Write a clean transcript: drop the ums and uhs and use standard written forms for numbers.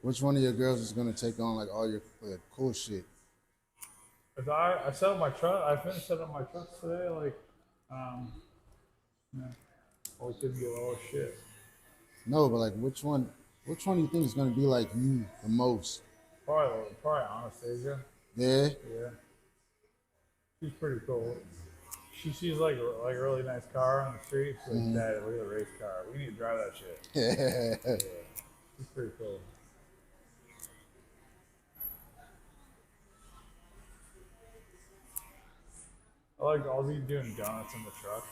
Which one of your girls is gonna take on like all your like, cool shit? If I set up my truck, I finished setting up my trucks today. Like, um, yeah, all we could be a little shit. No, but like which one? Which one do you think is gonna be like you the most? Probably Anastasia. Yeah. Yeah, she's pretty cool. She sees like a really nice car on the street. She's like, Dad, look at the race car. We need to drive that shit. Yeah, she's pretty cool. I'll be doing donuts in the truck.